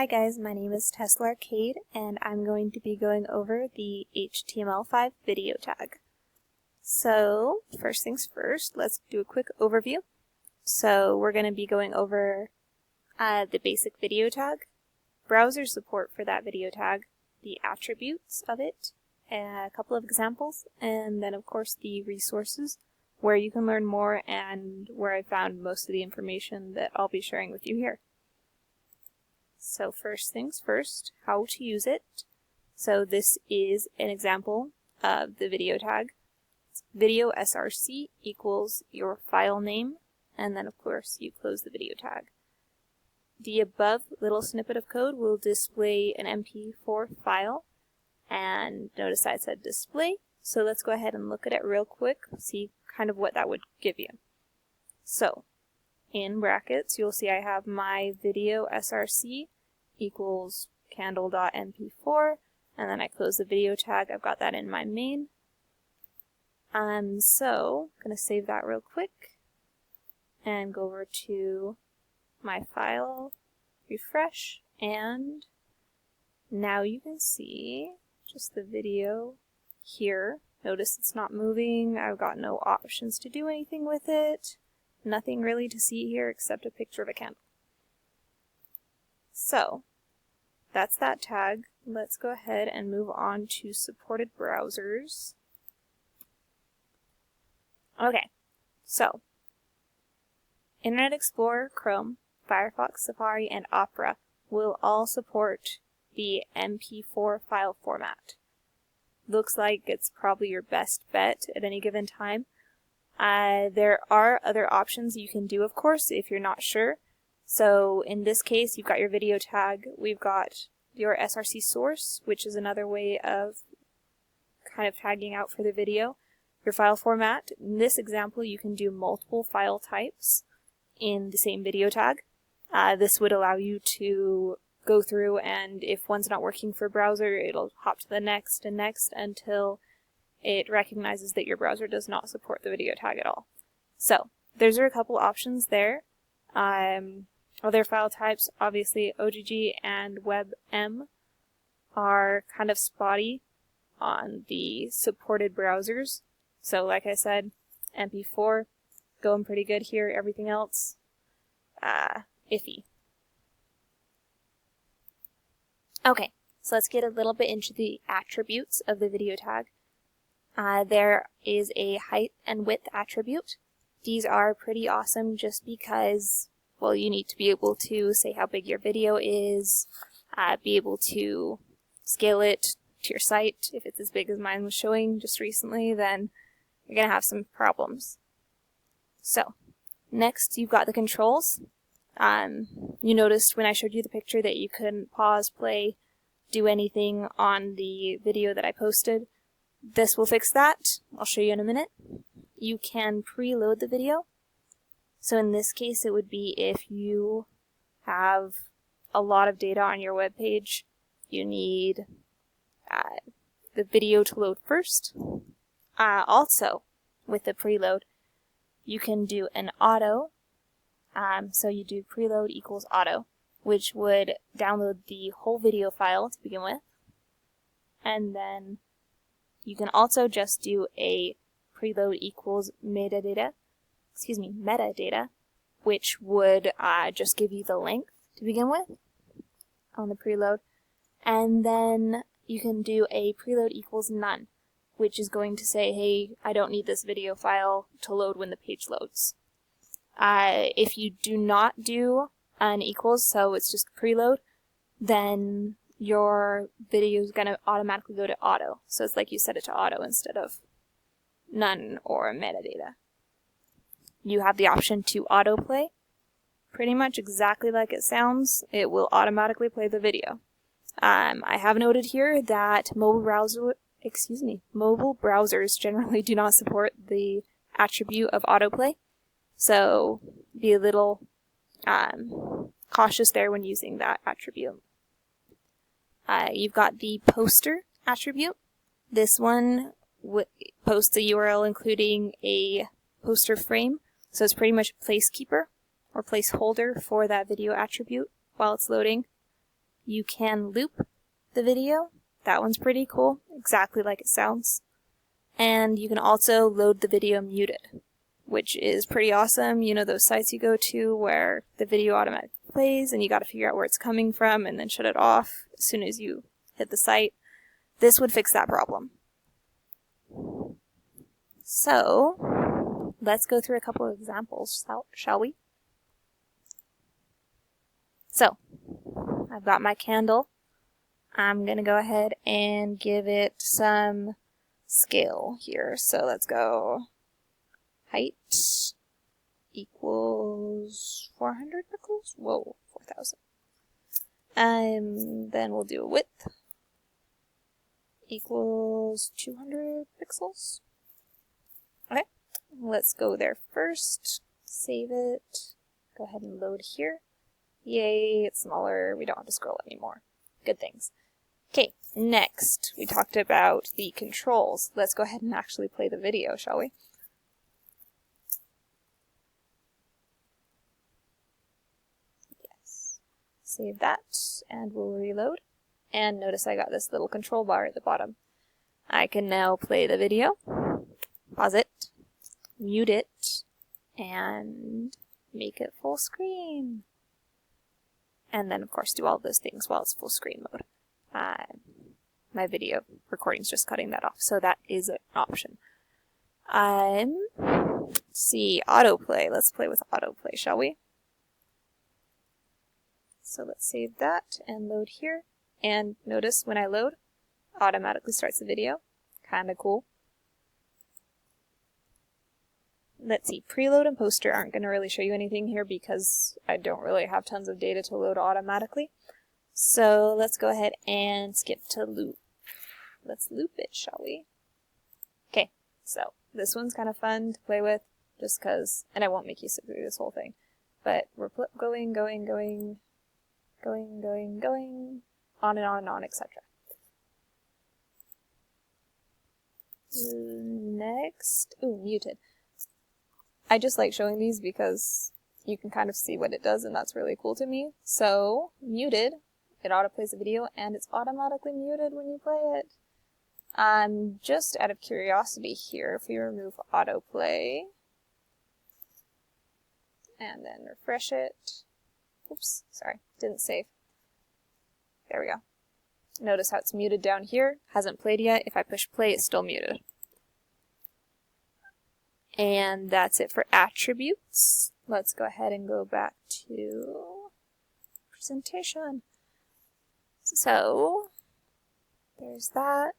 Hi guys, my name is Tesla Arcade and I'm going to be going over the HTML5 video tag. So first things first, let's do a quick overview. So we're going to be going over the basic video tag, browser support for that video tag, the attributes of it, a couple of examples, and then of course the resources where you can learn more and where I found most of the information that I'll be sharing with you here. So first things first, how to use it. So this is an example of the video tag. It's video src equals your file name, and then of course you close the video tag. The above little snippet of code will display an MP4 file, and notice I said display, so let's go ahead and look at it real quick, see kind of what that would give you. So in brackets, you'll see I have my video src equals candle.mp4, and then I close the video tag. I've got that in my main. So I'm going to save that real quick and go over to my file, refresh, and now you can see just the video here. Notice it's not moving. I've got no options to do anything with it. Nothing really to see here except a picture of a candle. So that's that tag. Let's go ahead and move on to supported browsers. Okay, so Internet Explorer, Chrome, Firefox, Safari, and Opera will all support the MP4 file format. Looks like it's probably your best bet at any given time. There are other options you can do, of course, if you're not sure. So in this case, you've got your video tag, we've got your src source, which is another way of kind of tagging out for the video. Your file format, in this example, you can do multiple file types in the same video tag. This would allow you to go through, and if one's not working for a browser, it'll hop to the next and next until it recognizes that your browser does not support the video tag at all. So there's a couple options there. Other file types, obviously OGG and WebM, are kind of spotty on the supported browsers. So like I said, MP4 going pretty good here. Everything else, iffy. Okay, so let's get a little bit into the attributes of the video tag. There is a height and width attribute. These are pretty awesome just because, well, you need to be able to say how big your video is, be able to scale it to your site. If it's as big as mine was showing just recently, then you're going to have some problems. So, next you've got the controls. You noticed when I showed you the picture that you couldn't pause, play, do anything on the video that I posted. This will fix that. I'll show you in a minute. You can preload the video. So in this case, it would be if you have a lot of data on your web page, you need the video to load first. Also, with the preload, you can do an auto. So you do preload equals auto, which would download the whole video file to begin with. And then you can also just do a preload equals metadata, which would just give you the length to begin with on the preload. And then you can do a preload equals none, which is going to say, hey, I don't need this video file to load when the page loads. If you do not do an equals, so it's just preload, then your video is going to automatically go to auto. So it's like you set it to auto instead of none or metadata. You have the option to autoplay. Pretty much exactly like it sounds, it will automatically play the video. I have noted here that mobile browsers generally do not support the attribute of autoplay. So be a little cautious there when using that attribute. You've got the poster attribute. This one posts a URL including a poster frame, so it's pretty much a placekeeper or placeholder for that video attribute while it's loading. You can loop the video. That one's pretty cool, exactly like it sounds. And you can also load the video muted, which is pretty awesome. You know those sites you go to where the video automatically plays and you got to figure out where it's coming from and then shut it off as soon as you hit the site? This would fix that problem. So let's go through a couple of examples, shall we? So I've got my candle. I'm going to go ahead and give it some scale here. So let's go height equals 400 pixels. Whoa, 4,000. Then we'll do a width equals 200 pixels. Okay, let's go there first. Save it. Go ahead and load here. Yay, it's smaller. We don't have to scroll anymore. Good things. Okay, next we talked about the controls. Let's go ahead and actually play the video, shall we? Yes. Save that, and we'll reload. And notice I got this little control bar at the bottom. I can now play the video, pause it, mute it, and make it full screen. And then, of course, do all those things while it's full screen mode. My video recording's just cutting that off, so that is an option. Let's see, autoplay. Let's play with autoplay, shall we? So let's save that and load here. And notice when I load, automatically starts the video. Kinda cool. Let's see, preload and poster aren't going to really show you anything here because I don't really have tons of data to load automatically. So let's go ahead and skip to loop. Let's loop it, shall we? Okay, so this one's kind of fun to play with just because, and I won't make you sit through this whole thing, but we're going, on and on, etc. Next, ooh, muted. I just like showing these because you can kind of see what it does, and that's really cool to me. So, muted, it autoplays the video, and it's automatically muted when you play it. Just out of curiosity here, if we remove autoplay, and then refresh it, oops, sorry, didn't save. There we go. Notice how it's muted down here, hasn't played yet. If I push play, it's still muted. And that's it for attributes. Let's go ahead and go back to presentation. So, there's that.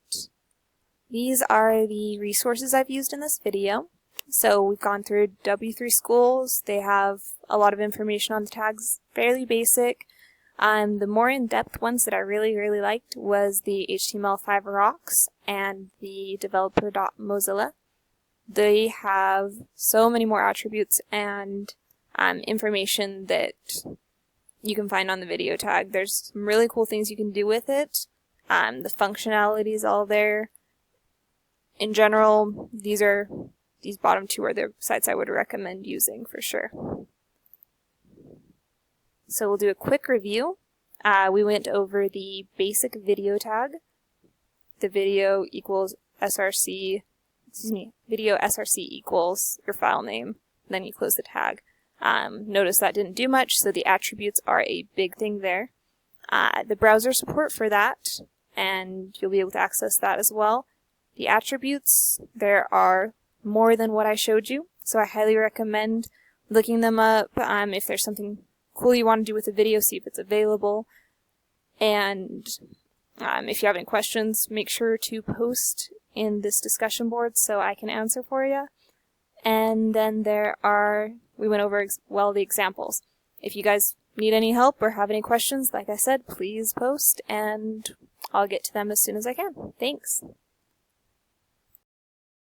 These are the resources I've used in this video. So we've gone through W3 Schools. They have a lot of information on the tags, fairly basic. The more in-depth ones that I really liked was the HTML5 Rocks and the developer.mozilla. They have so many more attributes and information that you can find on the video tag. There's some really cool things you can do with it. The functionality is all there. In general, these bottom two are the sites I would recommend using for sure. So we'll do a quick review. We went over the basic video tag. The video equals src, video src equals your file name, then you close the tag. Notice that didn't do much, so the attributes are a big thing there. The browser support for that, and you'll be able to access that as well. The attributes, there are more than what I showed you, so I highly recommend looking them up. If there's something cool you want to do with the video, see if it's available. And if you have any questions, make sure to post in this discussion board so I can answer for you. And then we went over the examples. If you guys need any help or have any questions, like I said, please post and I'll get to them as soon as I can. Thanks.